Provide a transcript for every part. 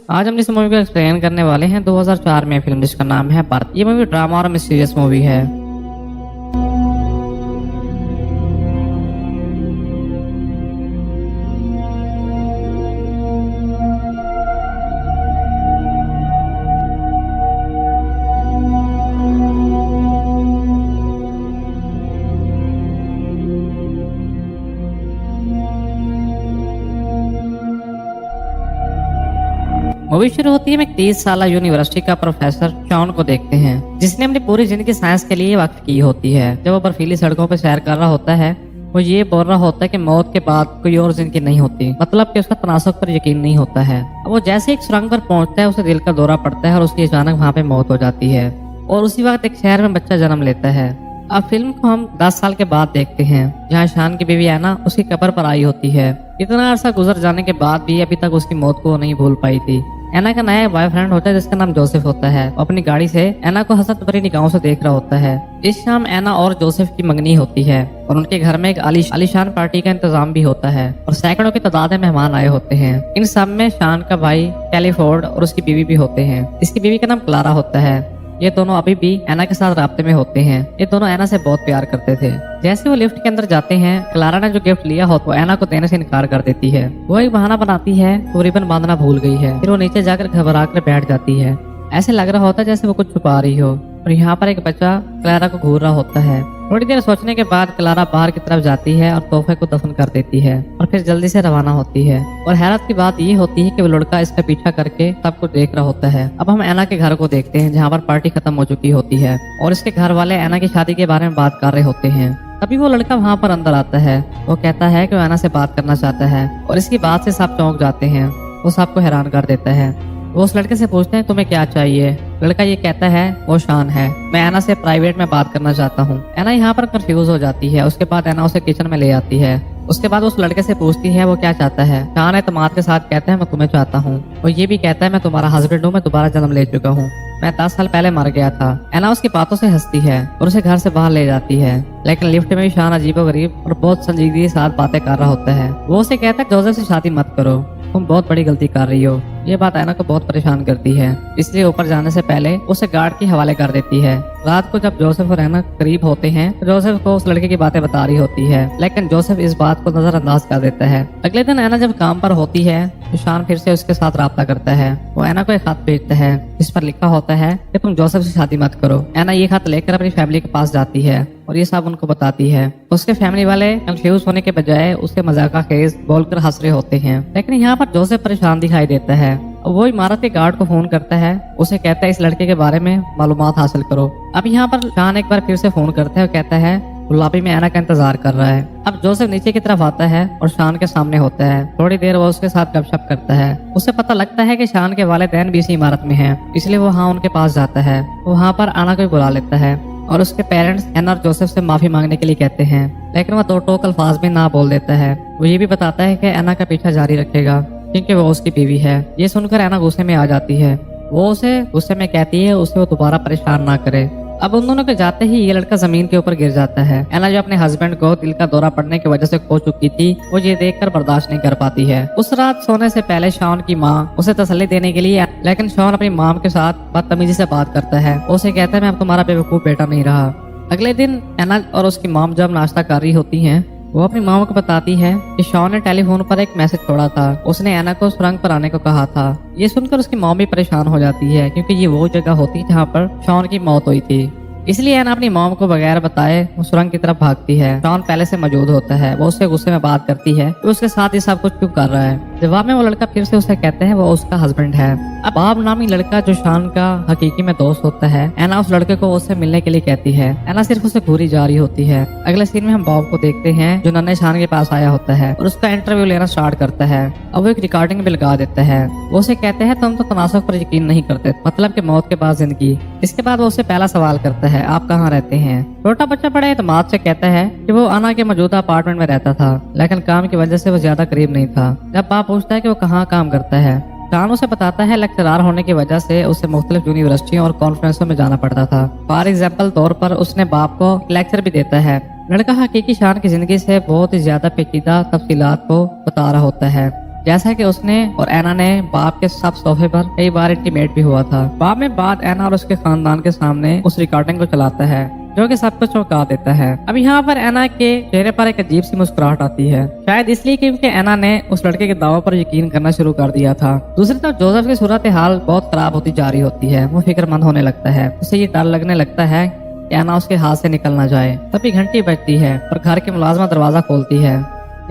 आज हम जिस मूवी को एक्सप्लेन करने वाले हैं 2004 में फिल्म जिसका नाम है बर्थ। ये मूवी ड्रामा और मिस्टीरियस मूवी है। मूवी शुरू होती है में 30 साल यूनिवर्सिटी का प्रोफेसर शॉन को देखते हैं, जिसने अपनी पूरी जिंदगी साइंस के लिए वक्त की होती है। जब वो बर्फीली सड़कों पर सैर कर रहा होता है, वो ये बोल रहा होता है कि मौत के बाद कोई और जिंदगी नहीं होती, मतलब कि उसका तनासुक पर यकीन नहीं होता है। वो जैसे एक सुरंग पर पहुंचता है, उसे दिल का दौरा पड़ता है और उसकी अचानक वहाँ पे मौत हो जाती है और उसी वक्त एक शहर में बच्चा जन्म लेता है। अब फिल्म को हम 10 साल के बाद देखते हैं, जहाँ शान की बीवी एना उसकी कब्र पर आई होती है। इतना अरसा गुजर जाने के बाद भी अभी तक उसकी मौत को नहीं भूल पाई थी। एना का नया बॉयफ्रेंड होता है जिसका नाम जोसेफ होता है। वो अपनी गाड़ी से एना को हसरत भरी निगाहों से देख रहा होता है। इस शाम एना और जोसेफ की मंगनी होती है और उनके घर में एक आलीशान पार्टी का इंतजाम भी होता है और सैकड़ों की तादाद में मेहमान आए होते हैं। इन सब में शान का भाई कैलिफोर्ड और उसकी बीवी भी होते हैं। इसकी बीवी का नाम क्लारा होता है। ये दोनों अभी भी एना के साथ राब्ते में होते हैं। ये दोनों एना से बहुत प्यार करते थे। जैसे वो लिफ्ट के अंदर जाते हैं, क्लारा ने जो गिफ्ट लिया हो वो एना को देने से इनकार कर देती है। वो एक बहाना बनाती है, वो रिबन बांधना भूल गई है। फिर वो नीचे जाकर घबरा कर बैठ जाती है। ऐसे लग रहा होता है जैसे वो कुछ छुपा रही हो। और यहाँ पर एक बच्चा क्लारा को घूर रहा होता है। थोड़ी देर सोचने के बाद क्लारा बाहर की तरफ जाती है और तोहफे को दफन कर देती है और फिर जल्दी से रवाना होती है। और हैरत की बात ये होती है कि वो लड़का इसका पीछा करके सब कुछ देख रहा होता है। अब हम एना के घर को देखते हैं, जहाँ पर पार्टी खत्म हो चुकी होती है और इसके घर वाले एना की शादी के बारे में बात कर रहे होते हैं। तभी वो लड़का वहाँ पर अंदर आता है। वो कहता है कि वो एना से बात करना चाहता है और इसकी बात से सब चौंक जाते हैं। वो सबको हैरान कर देता है। वो उस लड़के से पूछते हैं तुम्हें क्या चाहिए। लड़का ये कहता है वो शान है, मैं एना से प्राइवेट में बात करना चाहता हूँ। एना यहाँ पर कंफ्यूज हो जाती है। उसके बाद एना उसे किचन में ले आती है। उसके बाद उस लड़के से पूछती है वो क्या चाहता है। शान एतमाद के साथ कहता है मैं तुम्हें चाहता हूँ। वो ये भी कहता है मैं तुम्हारा हस्बैंड हूँ, मैं दोबारा जन्म ले चुका हूँ, मैं 10 साल पहले मर गया था। एना उसकी बातों से हंसती है और उसे घर से बाहर ले जाती है। लेकिन लिफ्ट में भी शान अजीबोगरीब और बहुत संजीदगी के साथ बातें कर रहा होता है। वो उसे कहता है जोसेफ से शादी मत करो, तुम बहुत बड़ी गलती कर रही हो। ये बात एना को बहुत परेशान करती है, इसलिए ऊपर जाने से पहले उसे गार्ड के हवाले कर देती है। रात को जब जोसेफ और एना करीब होते हैं तो जोसेफ को उस लड़के की बातें बता रही होती है, लेकिन जोसेफ इस बात को नजरअंदाज कर देता है। अगले दिन एना जब काम पर होती है तो शान फिर से उसके साथ राब्ता करता है। वो एना को एक खत भेजता है जिस पर लिखा होता है कि तुम जोसेफ से शादी मत करो। एना ये खत लेकर अपनी फैमिली के पास जाती है और ये सब उनको बताती है। उसके फैमिली वाले कंफ्यूज होने के बजाय उसके मजाका खेज बोलकर हंस रहे होते हैं। लेकिन यहाँ पर जोसेफ परेशान दिखाई देता है। वो इमारत के गार्ड को फोन करता है। उसे कहता है इस लड़के के बारे में मालूमात हासिल करो। अब यहाँ पर शान एक बार फिर से फोन करता है और कहता है लॉबी में एना का इंतजार कर रहा है। अब जोसेफ नीचे की तरफ आता है और शान के सामने होता है। थोड़ी देर वो उसके साथ गपशप करता है। उसे पता लगता है कि शान के वालिदैन भी इसी इमारत में हैं, इसलिए वो वहाँ उनके पास जाता है। वहाँ पर एना को बुला लेता है और उसके पेरेंट्स एना और जोसेफ से माफी मांगने के लिए कहते हैं, लेकिन वह 2 टोक अल्फाज में ना बोल देता है। वो ये भी बताता है कि एना का पीछा जारी रखेगा क्योंकि वो उसकी बीवी है। ये सुनकर एना गुस्से में आ जाती है। वो उसे गुस्से में कहती है उसे वो दोबारा परेशान ना करे। अब उन दोनों के जाते ही ये लड़का जमीन के ऊपर गिर जाता है। एना जो अपने हस्बैंड को दिल का दौरा पड़ने की वजह से खो चुकी थी, वो ये देखकर बर्दाश्त नहीं कर पाती है। उस रात सोने से पहले शॉन की माँ उसे तसल्ली देने के लिए, लेकिन शॉन अपनी माँ के साथ बदतमीजी से बात करता है। उसे कहता है मैं अब तुम्हारा बेवकूफ बेटा नहीं रहा। अगले दिन एना और उसकी माँ जब नाश्ता कर रही होती है, वो अपनी माँ को बताती है कि शॉन ने टेलीफोन पर एक मैसेज छोड़ा था। उसने एना को सुरंग पर आने को कहा था। ये सुनकर उसकी माँ भी परेशान हो जाती है क्योंकि ये वो जगह होती है जहाँ पर शॉन की मौत हुई थी। इसलिए एना अपनी मॉम को बगैर बताए वो सुरंग की तरफ भागती है। शॉन पहले से मौजूद होता है। वो उससे गुस्से में बात करती है कि उसके साथ ये सब कुछ क्यों कर रहा है। जवाब में वो लड़का फिर से उसे कहता है वो उसका हस्बैंड है। अब बाब नामी लड़का जो शान का हकीकी में दोस्त होता है, एना उस लड़के को उससे मिलने के लिए कहती है। एना सिर्फ उसे घूरी जा रही होती है। अगले सीन में हम बॉब को देखते हैं जो नन्हे शान के पास आया होता है और उसका इंटरव्यू लेना स्टार्ट करता है। अब वो एक रिकॉर्डिंग भी लगा देता है। वो उसे कहते हैं तुम तो तनासुक पर यकीन नहीं करते, मतलब कि मौत के बाद जिंदगी। इसके बाद वो उससे पहला सवाल करता है आप कहाँ रहते हैं। छोटा बच्चा बड़े एतमाद से कहता है कि वो आना के मौजूदा अपार्टमेंट में रहता था, लेकिन काम की वजह से वो ज्यादा करीब नहीं था। जब बाप पूछता है कि वो कहाँ काम करता है, शान उसे बताता है लेक्चरार होने की वजह से उसे मुख्तलिफ यूनिवर्सिटियों और कॉन्फ्रेंसों में जाना पड़ता था। फॉर एग्जाम्पल तौर पर उसने बाप को लेक्चर भी देता है। लड़का हकीकी शान की जिंदगी से बहुत ही ज्यादा पेचीदा तफसीलात को बता रहा होता है। जैसा कि उसने और एना ने बाप के साथ सोफे पर कई बार इंटीमेट भी हुआ था। बाद में एना और उसके खानदान के सामने उस रिकॉर्डिंग को चलाता है जो कि सब कुछ चौंका देता है। अब यहाँ पर एना के चेहरे पर एक अजीब सी मुस्कुराहट आती है, शायद इसलिए क्योंकि एना ने उस लड़के के दावों पर यकीन करना शुरू कर दिया था। दूसरी तरफ जोसेफ की सूरत हाल बहुत खराब होती जा रही होती है। वो फिक्रमंद होने लगता है, उसे ये डर लगने लगता है कि एना उसके हाथ से निकल ना जाए। तभी घंटी बजती है और घर की मुलाजमा दरवाजा खोलती है।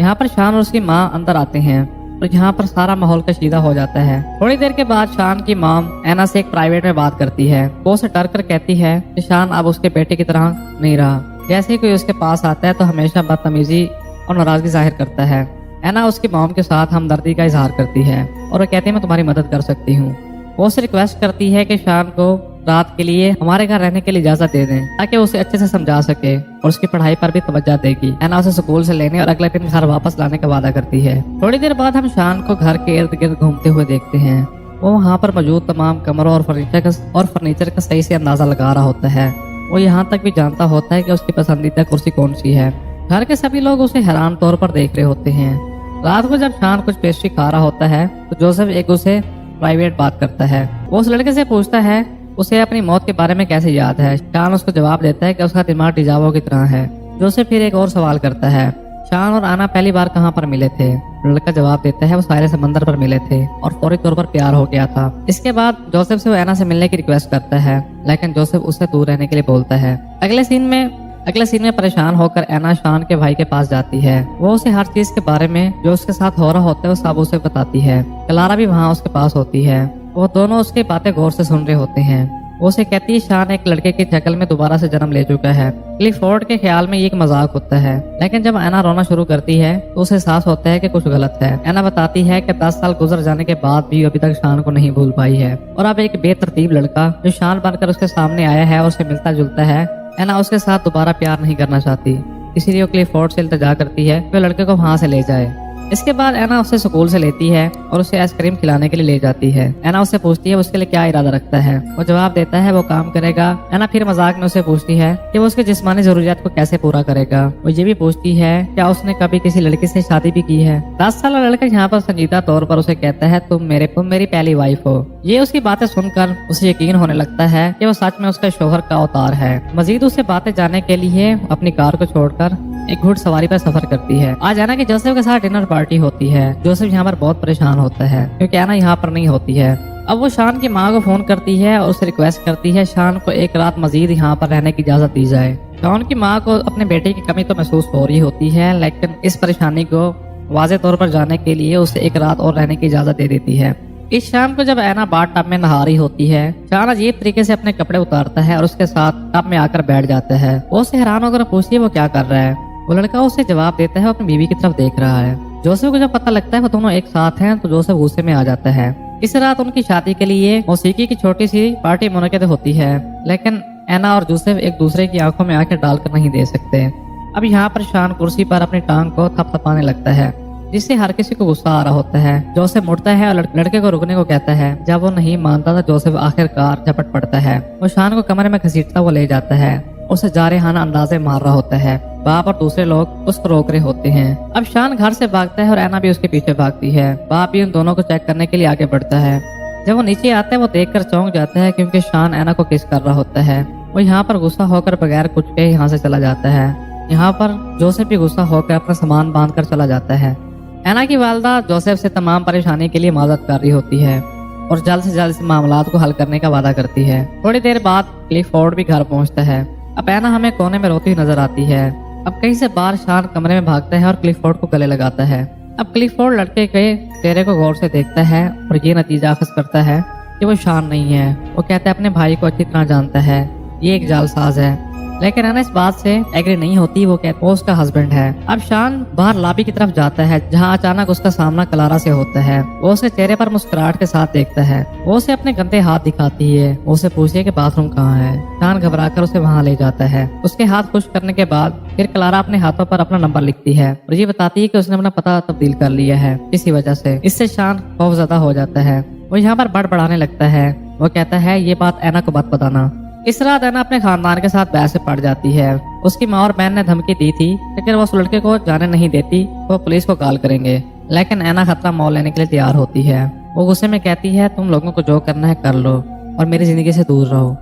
यहाँ पर शान और उसकी माँ अंदर आते हैं और यहाँ पर सारा माहौल कशीदा हो जाता है। थोड़ी देर के बाद शान की मॉम एना से एक प्राइवेट में बात करती है। वो उसे डर कर कहती है कि शान अब उसके बेटे की तरह नहीं रहा। जैसे ही कोई उसके पास आता है तो हमेशा बदतमीजी और नाराजगी जाहिर करता है। एना उसकी मॉम के साथ हमदर्दी का इजहार करती है और वो कहती है मैं तुम्हारी मदद कर सकती हूँ। वो उसे रिक्वेस्ट करती है कि शान को रात के लिए हमारे घर रहने के लिए इजाजत दे दें ताकि उसे अच्छे से समझा सके और उसकी पढ़ाई पर भी तवज्जो देगी। एना उसे स्कूल से लेने और अगले दिन घर वापस लाने का वादा करती है। थोड़ी देर बाद हम शान को घर के इर्द गिर्द घूमते हुए देखते हैं। वो वहाँ पर मौजूद तमाम कमरों और फर्नीचर का सही से अंदाजा लगा रहा होता है। वो यहाँ तक भी जानता होता है कि उसकी पसंदीदा कुर्सी कौन सी है। घर के सभी लोग उसे हैरान तौर पर देख रहे होते हैं। रात को जब शान कुछ पेस्ट्री खा रहा होता है तो जोसेफ एक उसे प्राइवेट बात करता है। वो उस लड़के से पूछता है उसे अपनी मौत के बारे में कैसे याद है। शान उसको जवाब देता है कि उसका दिमाग डिजावो की तरह है। जोसेफ फिर एक और सवाल करता है, शान और आना पहली बार कहाँ पर मिले थे। लड़का जवाब देता है वो सारे समंदर पर मिले थे और फौरी तौर पर प्यार हो गया था। इसके बाद जोसेफ से वो एना से मिलने की रिक्वेस्ट करता है, लेकिन जोसेफ उससे दूर रहने के लिए बोलता है। अगले सीन में परेशान होकर एना शान के भाई के पास जाती है। वो उसे हर चीज के बारे में जो उसके साथ हो रहा होता है वो सब उसे बताती है। क्लारा भी वहाँ उसके पास होती है। वो दोनों उसकी बातें गौर से सुन रहे होते हैं। वो उसे कहती है शान एक लड़के की शक्ल में दोबारा से जन्म ले चुका है। क्लिफोर्ड के ख्याल में ये एक मजाक होता है, लेकिन जब एना रोना शुरू करती है तो उसे एहसास होता है कि कुछ गलत है। एना बताती है कि 10 साल गुजर जाने के बाद भी अभी तक शान को नहीं भूल पाई है और अब एक बेतरतीब लड़का जो शान बनकर उसके सामने आया है और उसे मिलता जुलता है, एना उसके साथ दोबारा प्यार नहीं करना चाहती। इसीलिए वो क्लिफोर्ड से इल्तिजा करती है कि लड़के को वहाँ से ले जाए। इसके बाद एना उसे स्कूल से लेती है और उसे आइसक्रीम खिलाने के लिए ले जाती है। एना उससे पूछती है उसके लिए क्या इरादा रखता है। वो जवाब देता है वो काम करेगा। एना फिर मजाक में उसे पूछती है कि वो उसके जिस्मानी जरूरियात को कैसे पूरा करेगा। वो ये भी पूछती है क्या उसने कभी किसी लड़की से शादी भी की है। 10 साल लड़का यहाँ पर संजीदा तौर पर उसे कहता है तुम मेरी पहली वाइफ हो। ये उसकी बातें सुनकर उसे यकीन होने लगता है कि वो सच में उसका शोहर का अवतार है। मजीद उसे बातें जानने के लिए अपनी कार को छोड़कर एक घुड़सवारी पर सफर करती है। आज एना की जोसेफ के साथ डिनर पार्टी होती है। जोसेफ यहाँ पर बहुत परेशान होता है क्योंकि एना यहाँ पर नहीं होती है। अब वो शान की माँ को फोन करती है और उसे रिक्वेस्ट करती है शान को एक रात मजीद यहाँ पर रहने की इजाजत दी जाए। शान की माँ को अपने बेटे की कमी तो महसूस हो रही होती है, लेकिन इस परेशानी को वाज़ेह तौर पर जाने के लिए उसे एक रात और रहने की इजाजत दे देती है। इस शाम को जब एना बाथ टब में नहा रही होती है, शान अजीब तरीके से अपने कपड़े उतारता है और उसके साथ टब में आकर बैठ जाता है। वो उससे हैरान होकर पूछती है वो क्या कर रहा है। वो लड़का उसे जवाब देता है वो अपनी बीवी की तरफ देख रहा है। जोसेफ को जब पता लगता है वो दोनों एक साथ हैं तो जोसेफ गुस्से में आ जाता है। इस रात उनकी शादी के लिए मौसीकी की छोटी सी पार्टी मुनक्किद होती है, लेकिन एना और जोसेफ एक दूसरे की आंखों में आंखें डालकर नहीं दे सकते। अब यहाँ पर शान कुर्सी पर अपनी टांग को थपथपाने लगता है जिससे हर किसी को गुस्सा आ रहा होता है। जोसेफ मुड़ता है और लड़के को रुकने को कहता है। जब वो नहीं मानता तो जोसेफ आखिरकार झपट पड़ता है। वो शान को कमरे में घसीटता वो ले जाता है। उसे जारहाना अंदाजे मार रहा होता है। बाप और दूसरे लोग उसको रोक रहे होते हैं। अब शान घर से भागता है और एना भी उसके पीछे भागती है। बाप भी उन दोनों को चेक करने के लिए आगे बढ़ता है। जब वो नीचे आता है वो देखकर चौंक जाता है क्योंकि शान एना को किस कर रहा होता है। वो यहाँ पर गुस्सा होकर बगैर कुछ के यहाँ से चला जाता है। यहाँ पर जोसेफ भी गुस्सा होकर अपना सामान बांध कर चला जाता है। एना की वालदा जोसेफ से तमाम परेशानी के लिए मदद कर रही होती है और जल्द से जल्द इस मामलात को हल करने का वादा करती है। थोड़ी देर बाद क्लिफोर्ड भी घर पहुंचता है। अब एना हमें कोने में रोती हुई नजर आती है। अब कहीं से बाहर शान कमरे में भागता है और क्लिफोर्ड को गले लगाता है। अब क्लिफोर्ड लड़के के चेहरे को गौर से देखता है और ये नतीजा अखज़ करता है कि वो शान नहीं है। वो कहता है अपने भाई को अच्छी तरह जानता है, ये एक जालसाज है। लेकिन एना इस बात से एग्री नहीं होती। वो कहता है वो उसका हस्बैंड है। अब शान बाहर लॉबी की तरफ जाता है जहां अचानक उसका सामना क्लारा से होता है। वो उसके चेहरे पर मुस्कुराहट के साथ देखता है। वो उसे अपने गंदे हाथ दिखाती है। वो उसे पूछती है कि बाथरूम कहाँ है। शान घबराकर उसे वहां ले जाता है। उसके हाथ खुश करने के बाद फिर क्लारा अपने हाथों पर अपना नंबर लिखती है और ये बताती है कि उसने अपना पता तब्दील कर लिया है इसी वजह से। इससे शान खौफजदा हो जाता है। वो यहाँ पर बड़बड़ाने लगता है। वो कहता है ये बात एना को मत बताना। इस रात एना अपने खानदान के साथ बहस में पड़ जाती है। उसकी माँ और बहन ने धमकी दी थी कि अगर वो उस लड़के को जाने नहीं देती तो वो पुलिस को कॉल करेंगे। लेकिन ऐना खतरा मोल लेने के लिए तैयार होती है। वो गुस्से में कहती है तुम लोगों को जो करना है कर लो और मेरी जिंदगी से दूर रहो।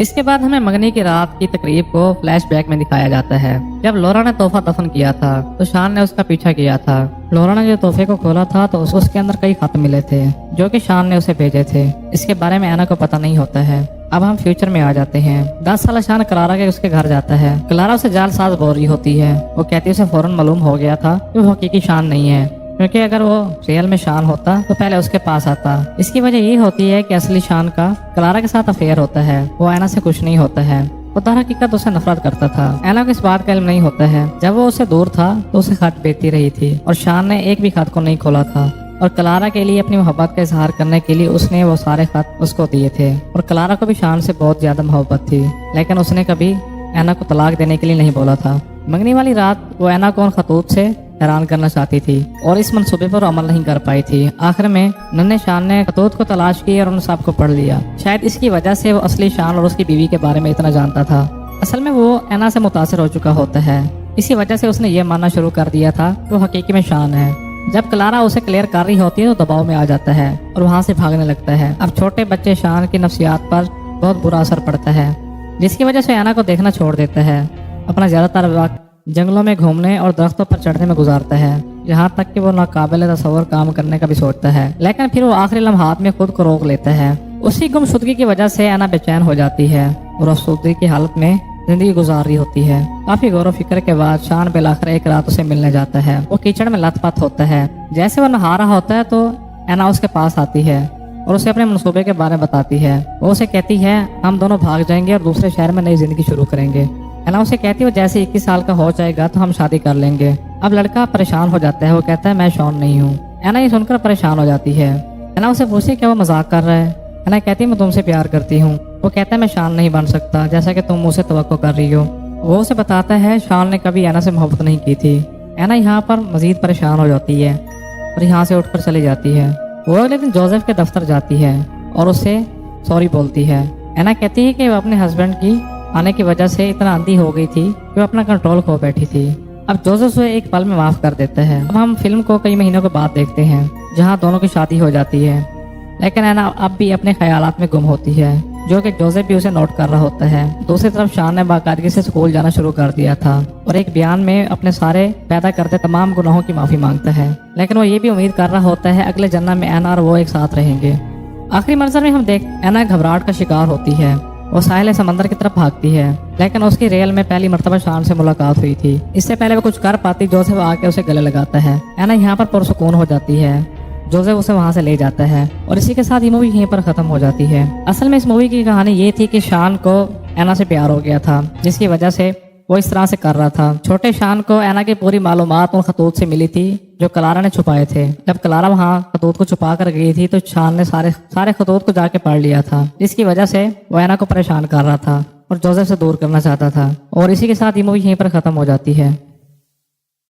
इसके बाद हमें मंगनी की रात की तकरीब को फ्लैशबैक में दिखाया जाता है। जब लॉरा ने तोहफा दफन किया था तो शान ने उसका पीछा किया था। लॉरा ने जो तोहफे को खोला था तो उसके अंदर कई खत मिले थे जो कि शान ने उसे भेजे थे। इसके बारे में ऐना को पता नहीं होता है। अब हम फ्यूचर में आ जाते हैं। 10 साल शान क्लारा के उसके घर जाता है। क्लारा उसे जालसाज बोल रही होती है। वो कहती है उसे फौरन मालूम हो गया था कि वो हकीकी शान नहीं है, क्योंकि अगर वो रियल में शान होता तो पहले उसके पास आता। इसकी वजह ये होती है कि असली शान का क्लारा के साथ अफेयर होता है। वो ऐना से खुश नहीं होता है। वो दरहकीकत उसे नफरत करता था। ऐना को इस बात का इल्म नहीं होता है। जब वो उससे दूर था तो उसे खत भेजती रही थी और शान ने एक भी खत को नहीं खोला था। और क्लारा के लिए अपनी मोहब्बत का इजहार करने के लिए उसने वो सारे खत उसको दिए थे। और क्लारा को भी शान से बहुत ज्यादा मोहब्बत थी, लेकिन उसने कभी ऐना को तलाक देने के लिए नहीं बोला था। मंगनी वाली रात वो ऐना को उन खतूत से हैरान करना चाहती थी और इस मंसूबे पर अमल नहीं कर पाई थी। आखिर में नन्हे शान ने खतूत को तलाश की और उन सब को पढ़ लिया। शायद इसकी वजह से वो असली शान और उसकी बीवी के बारे में इतना जानता था। असल में वो ऐना से मुतासिर हो चुका होता है। इसी वजह से उसने ये मानना शुरू कर दिया था कि वो हकीकी में शान है। जब क्लारा उसे क्लियर कर रही होती है तो दबाव में आ जाता है और वहाँ से भागने लगता है। अब छोटे बच्चे शान की नफ्सियात पर बहुत बुरा असर पड़ता है, जिसकी वजह से ऐना को देखना छोड़ देता है। अपना ज्यादातर वक्त जंगलों में घूमने और दरख्तों पर चढ़ने में गुजारता है, यहाँ तक कि वो नाकाबिल तसव्वुर काम करने का भी सोचता है। लेकिन फिर वो आखिरी लम्हात में खुद को रोक लेता है। उसी गुमशुदगी की वजह से ऐना बेचैन हो जाती है और अफसुदगी की हालत में जिंदगी गुजार रही होती है। काफी गौर फिक्र के बाद शान बिलाखिर एक रात उसे मिलने जाता है। वो कीचड़ में लथपथ होता है। जैसे वो नहा रहा होता है तो ऐना उसके पास आती है और उसे अपने मनसूबे के बारे में बताती है। वो उसे कहती है हम दोनों भाग जाएंगे और दूसरे शहर में नई जिंदगी शुरू करेंगे। ऐना उसे कहती है जैसे 21 साल का हो जाएगा तो हम शादी कर लेंगे। अब लड़का परेशान हो जाता है। वो कहता है मैं शॉन नहीं हूँ। ऐना ये सुनकर परेशान हो जाती है। ऐना उसे पूछती क्या वो मजाक कर रहा है। ऐना कहती है मैं तुमसे प्यार करती हूँ। वो कहता है मैं शान नहीं बन सकता जैसा कि तुम मुझसे तवक्को कर रही हो। वो उसे बताता है शान ने कभी ऐना से मोहब्बत नहीं की थी। ऐना यहाँ पर मजीद परेशान हो जाती है और यहाँ से उठकर चली जाती है। वो अगले दिन जोसेफ के दफ्तर जाती है और उससे सॉरी बोलती है। ऐना कहती है कि वो अपने हस्बैंड की आने की वजह से इतना अंधी हो गई थी कि वो अपना कंट्रोल खो बैठी थी। अब जोसेफ उसे एक पल में माफ कर देता है। अब हम फिल्म को कई महीनों के बाद देखते हैं जहाँ दोनों की शादी हो जाती है, लेकिन ऐना अब भी अपने ख्यालात में गुम होती है, जो कि जोसेफ भी उसे नोट कर रहा होता है। दूसरी तरफ शान ने बाकायदगी से स्कूल जाना शुरू कर दिया था और एक बयान में अपने सारे पैदा करते तमाम गुनाहों की माफी मांगता है। लेकिन वो ये भी उम्मीद कर रहा होता है अगले जन्म में ऐना और वो एक साथ रहेंगे। आखिरी मंजर में हम देख ऐना घबराहट का शिकार होती है। वो साहिल समंदर की तरफ भागती है, लेकिन उसकी रेल में पहली मर्तबा शान से मुलाकात हुई थी। इससे पहले वो कुछ कर पाती जोसेफ आके उसे गले लगाता है। ऐना यहाँ पर पुरसुकून हो जाती है। जोसेफ उसे वहां से ले जाता है और इसी के साथ ये मूवी यहीं पर खत्म हो जाती है। असल में इस मूवी की कहानी ये थी कि शान को ऐना से प्यार हो गया था, जिसकी वजह से वो इस तरह से कर रहा था। छोटे शान को ऐना की पूरी मालूमात उन खतूत से मिली थी जो क्लारा ने छुपाए थे। जब क्लारा वहाँ खतूत को छुपा कर गई थी तो शान ने सारे खतूत को जाके पढ़ लिया था, जिसकी वजह से वो ऐना को परेशान कर रहा था और जोसेफ से दूर करना चाहता था। और इसी के साथ ये मूवी यहीं पर खत्म हो जाती है।